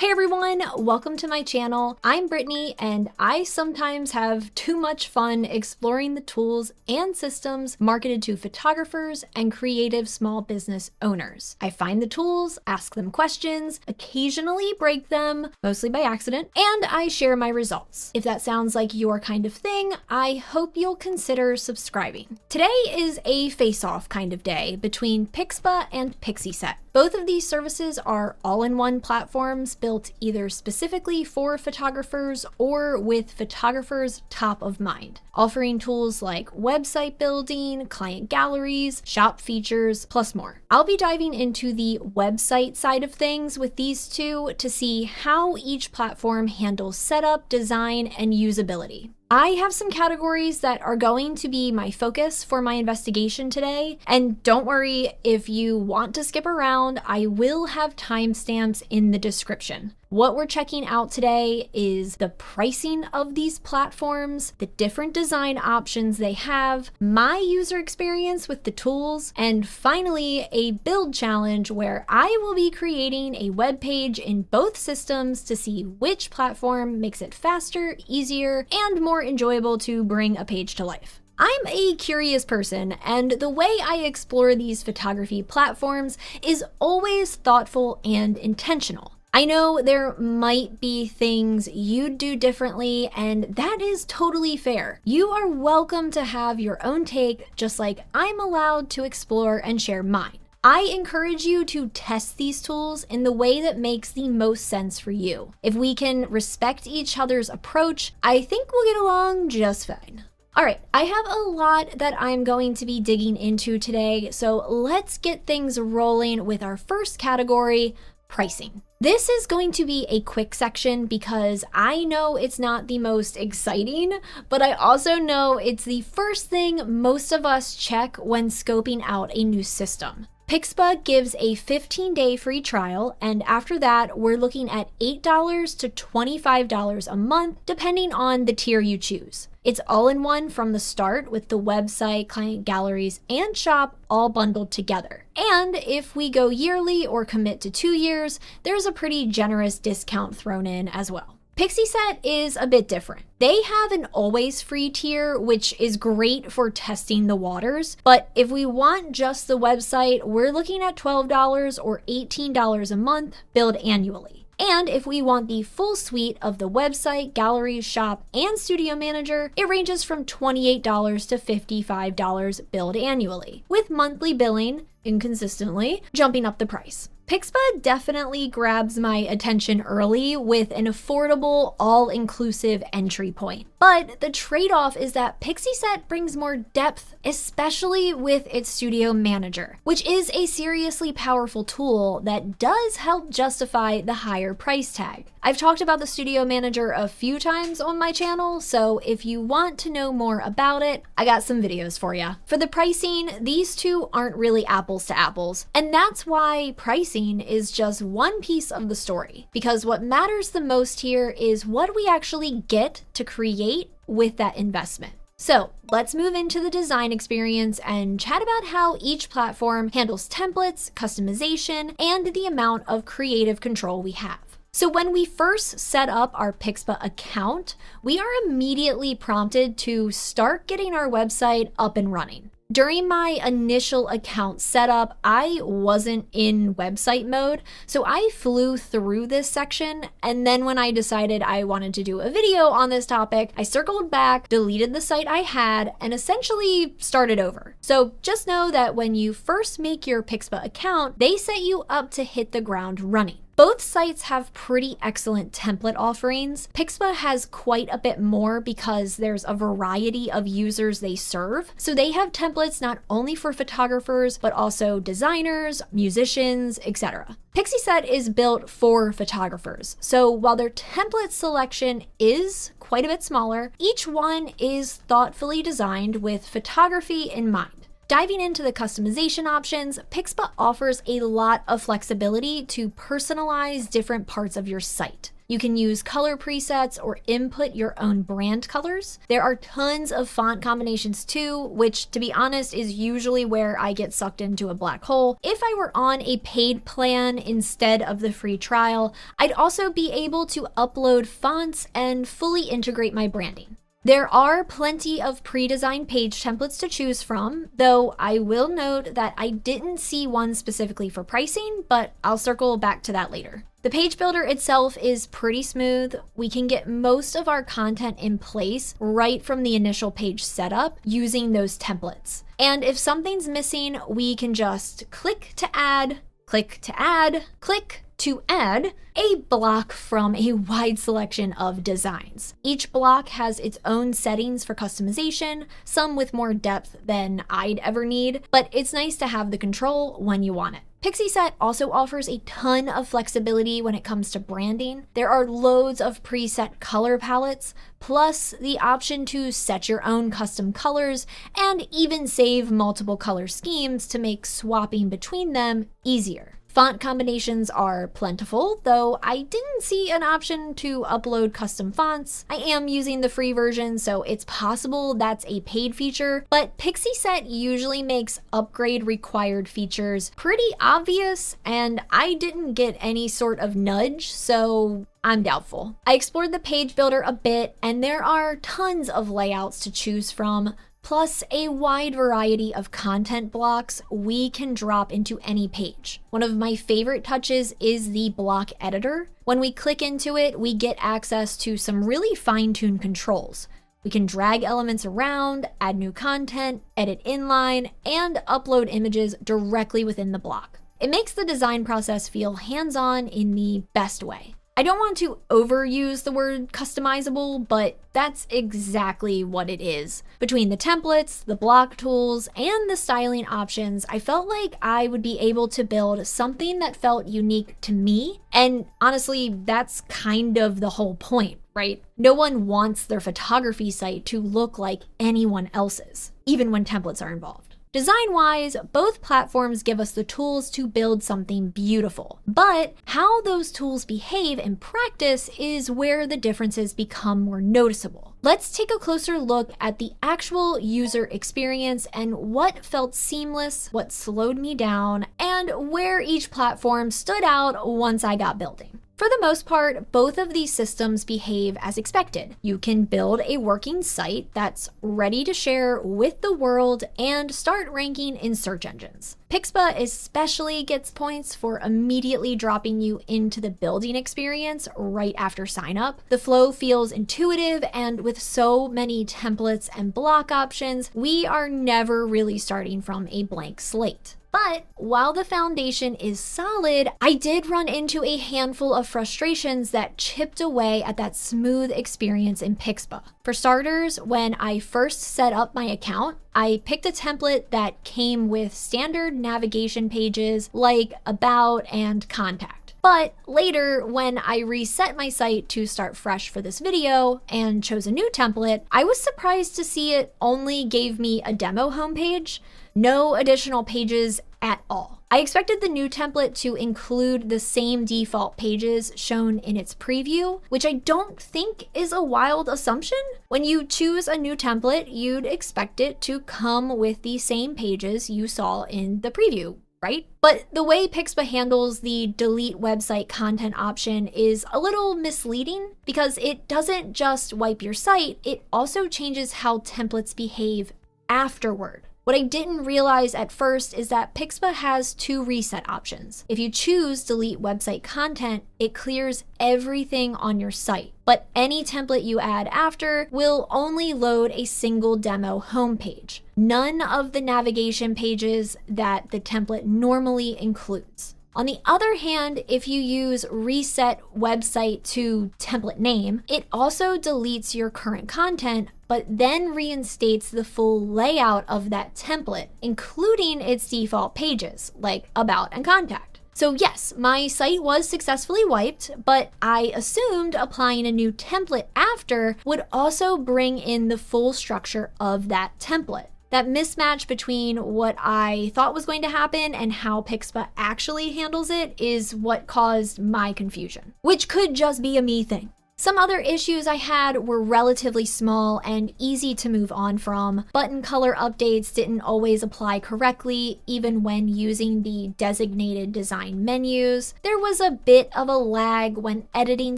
Hey everyone, welcome to my channel. I'm Brittany and I sometimes have too much fun exploring the tools and systems marketed to photographers and creative small business owners. I find the tools, ask them questions, occasionally break them, mostly by accident, and I share my results. If that sounds like your kind of thing, I hope you'll consider subscribing. Today is a face-off kind of day between Pixpa and Pixieset. Both of these services are all-in-one platforms built either specifically for photographers or with photographers top of mind, offering tools like website building, client galleries, shop features, plus more. I'll be diving into the website side of things with these two to see how each platform handles setup, design, and usability. I have some categories that are going to be my focus for my investigation today, and don't worry if you want to skip around, I will have timestamps in the description. What we're checking out today is the pricing of these platforms, the different design options they have, my user experience with the tools, and finally a build challenge where I will be creating a web page in both systems to see which platform makes it faster, easier, and more enjoyable to bring a page to life. I'm a curious person, and the way I explore these photography platforms is always thoughtful and intentional. I know there might be things you'd do differently, and that is totally fair. You are welcome to have your own take, just like I'm allowed to explore and share mine. I encourage you to test these tools in the way that makes the most sense for you. If we can respect each other's approach, I think we'll get along just fine. All right, I have a lot that I'm going to be digging into today, so let's get things rolling with our first category, pricing. This is going to be a quick section because I know it's not the most exciting, but I also know it's the first thing most of us check when scoping out a new system. Pixpa gives a 15-day free trial, and after that, we're looking at $8 to $25 a month, depending on the tier you choose. It's all-in-one from the start with the website, client galleries, and shop all bundled together. And if we go yearly or commit to 2 years, there's a pretty generous discount thrown in as well. Pixieset is a bit different. They have an always free tier, which is great for testing the waters. But if we want just the website, we're looking at $12 or $18 a month, billed annually. And if we want the full suite of the website, gallery, shop, and studio manager, it ranges from $28 to $55 billed annually, with monthly billing, inconsistently, jumping up the price. Pixpa definitely grabs my attention early with an affordable, all-inclusive entry point. But the trade-off is that Pixieset brings more depth, especially with its studio manager, which is a seriously powerful tool that does help justify the higher price tag. I've talked about the studio manager a few times on my channel, so if you want to know more about it, I got some videos for you. For the pricing, these two aren't really apples to apples, and that's why pricing is just one piece of the story, because what matters the most here is what we actually get to create with that investment. So let's move into the design experience and chat about how each platform handles templates, customization, and the amount of creative control we have. So when we first set up our Pixpa account, we are immediately prompted to start getting our website up and running. During my initial account setup, I wasn't in website mode, so I flew through this section, and then when I decided I wanted to do a video on this topic, I circled back, deleted the site I had, and essentially started over. So just know that when you first make your Pixpa account, they set you up to hit the ground running. Both sites have pretty excellent template offerings. Pixpa has quite a bit more because there's a variety of users they serve. So they have templates not only for photographers, but also designers, musicians, etc. Pixieset is built for photographers. So while their template selection is quite a bit smaller, each one is thoughtfully designed with photography in mind. Diving into the customization options, Pixpa offers a lot of flexibility to personalize different parts of your site. You can use color presets or input your own brand colors. There are tons of font combinations too, which to be honest is usually where I get sucked into a black hole. If I were on a paid plan instead of the free trial, I'd also be able to upload fonts and fully integrate my branding. There are plenty of pre-designed page templates to choose from, though I will note that I didn't see one specifically for pricing, but I'll circle back to that later. The page builder itself is pretty smooth. We can get most of our content in place right from the initial page setup using those templates. And if something's missing, we can just click to add, click to add, click to add a block from a wide selection of designs. Each block has its own settings for customization, some with more depth than I'd ever need, but it's nice to have the control when you want it. Pixieset also offers a ton of flexibility when it comes to branding. There are loads of preset color palettes, plus the option to set your own custom colors and even save multiple color schemes to make swapping between them easier. Font combinations are plentiful, though I didn't see an option to upload custom fonts. I am using the free version, so it's possible that's a paid feature, but Pixieset usually makes upgrade required features pretty obvious, and I didn't get any sort of nudge, so I'm doubtful. I explored the page builder a bit, and there are tons of layouts to choose from, plus a wide variety of content blocks we can drop into any page. One of my favorite touches is the block editor. When we click into it, we get access to some really fine-tuned controls. We can drag elements around, add new content, edit inline, and upload images directly within the block. It makes the design process feel hands-on in the best way. I don't want to overuse the word customizable, but that's exactly what it is. Between the templates, the block tools, and the styling options, I felt like I would be able to build something that felt unique to me. And honestly, that's kind of the whole point, right? No one wants their photography site to look like anyone else's, even when templates are involved. Design-wise, both platforms give us the tools to build something beautiful, but how those tools behave in practice is where the differences become more noticeable. Let's take a closer look at the actual user experience and what felt seamless, what slowed me down, and where each platform stood out once I got building. For the most part, both of these systems behave as expected. You can build a working site that's ready to share with the world and start ranking in search engines. Pixpa especially gets points for immediately dropping you into the building experience right after sign up. The flow feels intuitive, and with so many templates and block options, we are never really starting from a blank slate. But while the foundation is solid, I did run into a handful of frustrations that chipped away at that smooth experience in Pixpa. For starters, when I first set up my account, I picked a template that came with standard navigation pages like About and Contact. But later, when I reset my site to start fresh for this video and chose a new template, I was surprised to see it only gave me a demo homepage. No additional pages at all. I expected the new template to include the same default pages shown in its preview, which I don't think is a wild assumption. When you choose a new template, you'd expect it to come with the same pages you saw in the preview, right? But the way Pixpa handles the delete website content option is a little misleading because it doesn't just wipe your site, it also changes how templates behave afterward. What I didn't realize at first is that Pixpa has two reset options. If you choose delete website content, it clears everything on your site, but any template you add after will only load a single demo homepage. None of the navigation pages that the template normally includes. On the other hand, if you use reset website to template name, it also deletes your current content, but then reinstates the full layout of that template, including its default pages, like About and Contact. So yes, my site was successfully wiped, but I assumed applying a new template after would also bring in the full structure of that template. That mismatch between what I thought was going to happen and how Pixpa actually handles it is what caused my confusion, which could just be a me thing. Some other issues I had were relatively small and easy to move on from. Button color updates didn't always apply correctly, even when using the designated design menus. There was a bit of a lag when editing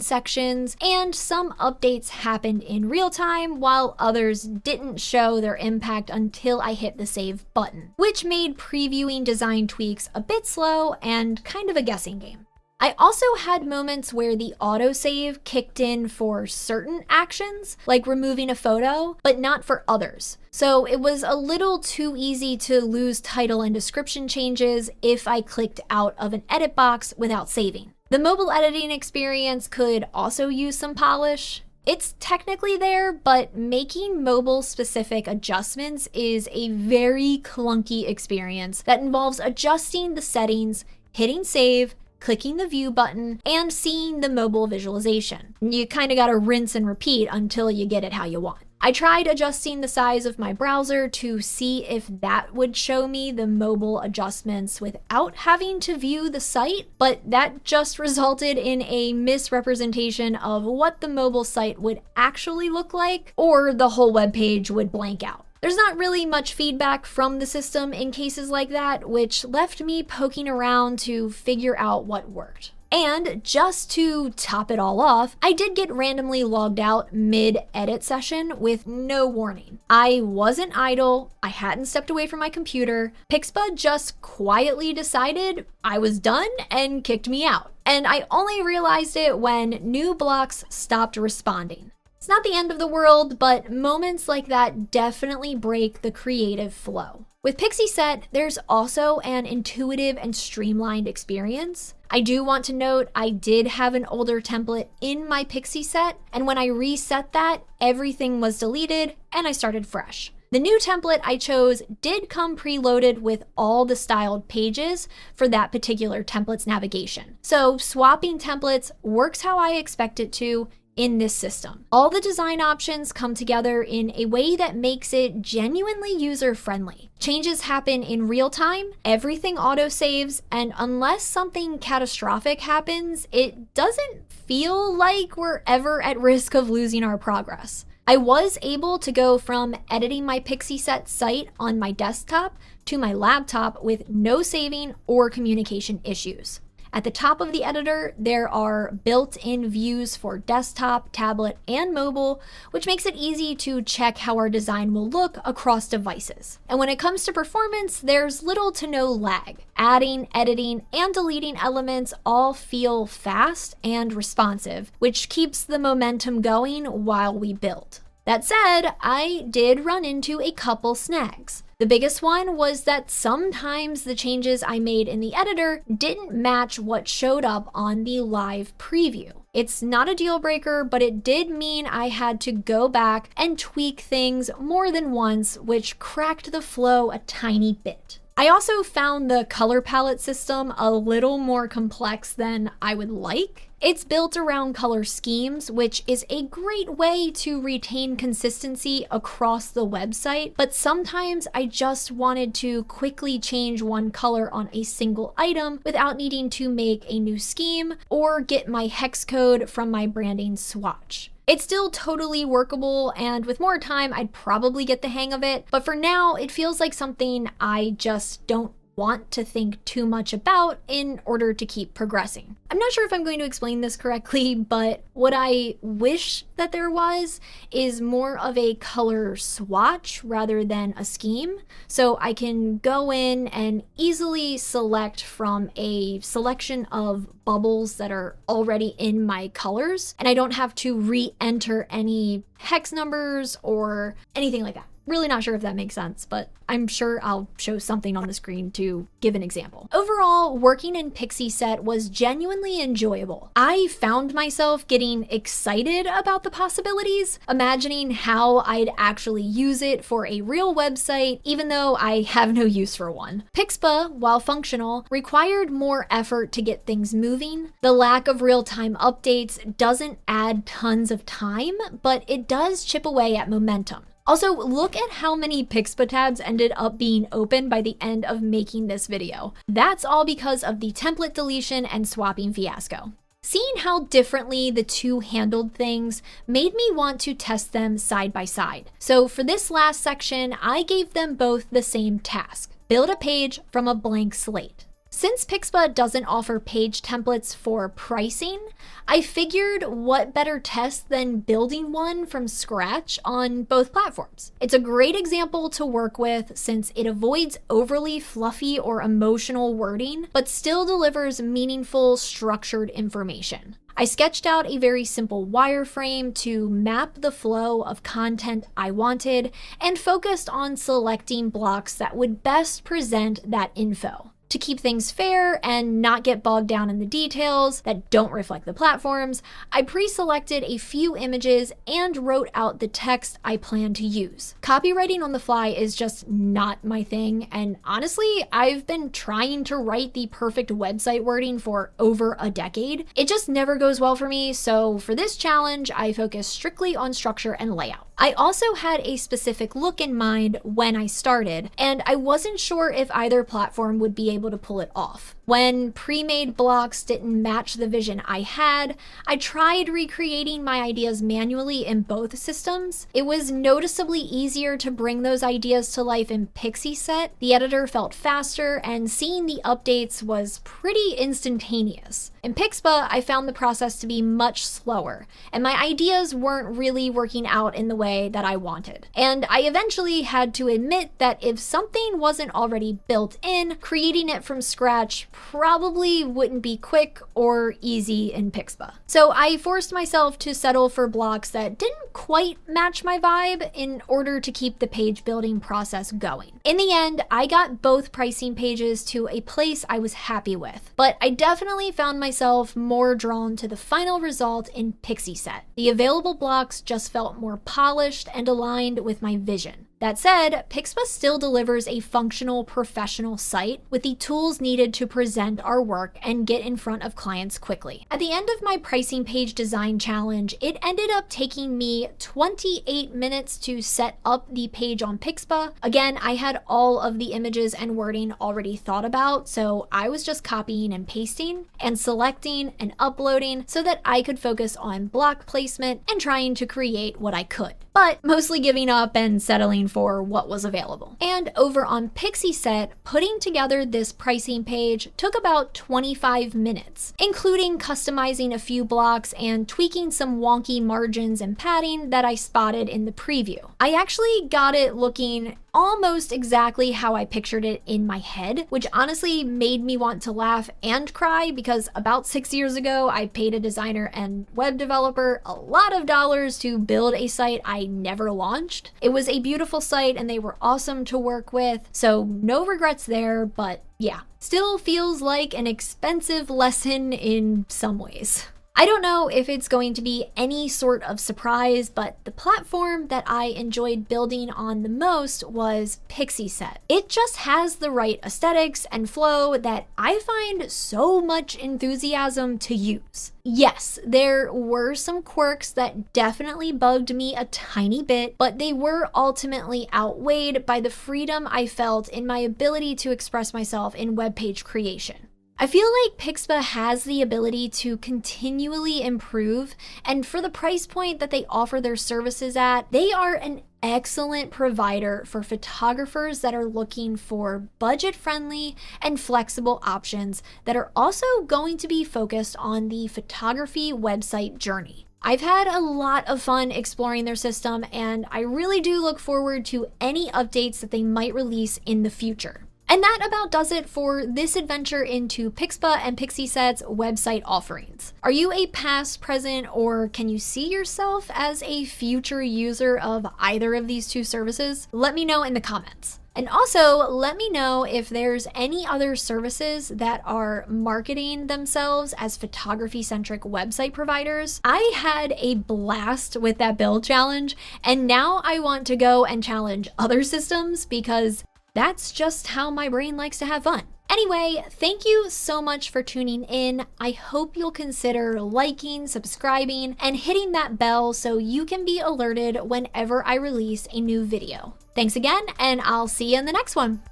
sections, and some updates happened in real time while others didn't show their impact until I hit the save button, which made previewing design tweaks a bit slow and kind of a guessing game. I also had moments where the autosave kicked in for certain actions, like removing a photo, but not for others. So it was a little too easy to lose title and description changes if I clicked out of an edit box without saving. The mobile editing experience could also use some polish. It's technically there, but making mobile-specific adjustments is a very clunky experience that involves adjusting the settings, hitting save, clicking the view button, and seeing the mobile visualization. You kind of gotta rinse and repeat until you get it how you want. I tried adjusting the size of my browser to see if that would show me the mobile adjustments without having to view the site, but that just resulted in a misrepresentation of what the mobile site would actually look like, or the whole web page would blank out. There's not really much feedback from the system in cases like that, which left me poking around to figure out what worked. And just to top it all off, I did get randomly logged out mid-edit session with no warning. I wasn't idle, I hadn't stepped away from my computer. Pixpa just quietly decided I was done and kicked me out. And I only realized it when new blocks stopped responding. It's not the end of the world, but moments like that definitely break the creative flow. With Pixieset, there's also an intuitive and streamlined experience. I do want to note I did have an older template in my Pixieset, and when I reset that, everything was deleted and I started fresh. The new template I chose did come preloaded with all the styled pages for that particular template's navigation. So swapping templates works how I expect it to in this system. All the design options come together in a way that makes it genuinely user-friendly. Changes happen in real time, everything auto-saves, and unless something catastrophic happens, it doesn't feel like we're ever at risk of losing our progress. I was able to go from editing my Pixieset site on my desktop to my laptop with no saving or communication issues. At the top of the editor, there are built-in views for desktop, tablet, and mobile, which makes it easy to check how our design will look across devices. And when it comes to performance, there's little to no lag. Adding, editing, and deleting elements all feel fast and responsive, which keeps the momentum going while we build. That said, I did run into a couple snags. The biggest one was that sometimes the changes I made in the editor didn't match what showed up on the live preview. It's not a deal breaker, but it did mean I had to go back and tweak things more than once, which cracked the flow a tiny bit. I also found the color palette system a little more complex than I would like. It's built around color schemes, which is a great way to retain consistency across the website, but sometimes I just wanted to quickly change one color on a single item without needing to make a new scheme or get my hex code from my branding swatch. It's still totally workable, and with more time, I'd probably get the hang of it, but for now, it feels like something I just don't want to think too much about in order to keep progressing. I'm not sure if I'm going to explain this correctly, but what I wish that there was is more of a color swatch rather than a scheme. So I can go in and easily select from a selection of bubbles that are already in my colors, and I don't have to re-enter any hex numbers or anything like that. Really not sure if that makes sense, but I'm sure I'll show something on the screen to give an example. Overall, working in Pixieset was genuinely enjoyable. I found myself getting excited about the possibilities, imagining how I'd actually use it for a real website, even though I have no use for one. Pixpa, while functional, required more effort to get things moving. The lack of real-time updates doesn't add tons of time, but it does chip away at momentum. Also, look at how many Pixpa tabs ended up being open by the end of making this video. That's all because of the template deletion and swapping fiasco. Seeing how differently the two handled things made me want to test them side by side. So for this last section, I gave them both the same task: build a page from a blank slate. Since Pixpa doesn't offer page templates for pricing, I figured what better test than building one from scratch on both platforms. It's a great example to work with since it avoids overly fluffy or emotional wording, but still delivers meaningful, structured information. I sketched out a very simple wireframe to map the flow of content I wanted and focused on selecting blocks that would best present that info. To keep things fair and not get bogged down in the details that don't reflect the platforms, I pre-selected a few images and wrote out the text I plan to use. Copywriting on the fly is just not my thing, and honestly, I've been trying to write the perfect website wording for over a decade. It just never goes well for me, so for this challenge, I focused strictly on structure and layout. I also had a specific look in mind when I started, and I wasn't sure if either platform would be able to pull it off. When pre-made blocks didn't match the vision I had, I tried recreating my ideas manually in both systems. It was noticeably easier to bring those ideas to life in Pixieset. The editor felt faster, and seeing the updates was pretty instantaneous. In Pixpa, I found the process to be much slower, and my ideas weren't really working out in the way that I wanted. And I eventually had to admit that if something wasn't already built in, creating it from scratch probably wouldn't be quick or easy in Pixpa. So I forced myself to settle for blocks that didn't quite match my vibe in order to keep the page building process going. In the end, I got both pricing pages to a place I was happy with, but I definitely found myself more drawn to the final result in Pixieset. The available blocks just felt more polished and aligned with my vision. That said, Pixpa still delivers a functional, professional site with the tools needed to present our work and get in front of clients quickly. At the end of my pricing page design challenge, it ended up taking me 28 minutes to set up the page on Pixpa. Again, I had all of the images and wording already thought about, so I was just copying and pasting and selecting and uploading so that I could focus on block placement and trying to create what I could, but mostly giving up and settling for what was available. And over on Pixieset, putting together this pricing page took about 25 minutes, including customizing a few blocks and tweaking some wonky margins and padding that I spotted in the preview. I actually got it looking almost exactly how I pictured it in my head, which honestly made me want to laugh and cry because about 6 years ago, I paid a designer and web developer a lot of dollars to build a site I never launched. It was a beautiful site and they were awesome to work with, so no regrets there, but yeah, still feels like an expensive lesson in some ways. I don't know if it's going to be any sort of surprise, but the platform that I enjoyed building on the most was Pixieset. It just has the right aesthetics and flow that I find so much enthusiasm to use. Yes, there were some quirks that definitely bugged me a tiny bit, but they were ultimately outweighed by the freedom I felt in my ability to express myself in web page creation. I feel like Pixpa has the ability to continually improve, and for the price point that they offer their services at, they are an excellent provider for photographers that are looking for budget-friendly and flexible options that are also going to be focused on the photography website journey. I've had a lot of fun exploring their system, and I really do look forward to any updates that they might release in the future. And that about does it for this adventure into Pixpa and Pixieset's website offerings. Are you a past, present, or can you see yourself as a future user of either of these two services? Let me know in the comments. And also, let me know if there's any other services that are marketing themselves as photography-centric website providers. I had a blast with that build challenge, and now I want to go and challenge other systems because that's just how my brain likes to have fun. Anyway, thank you so much for tuning in. I hope you'll consider liking, subscribing, and hitting that bell so you can be alerted whenever I release a new video. Thanks again, and I'll see you in the next one.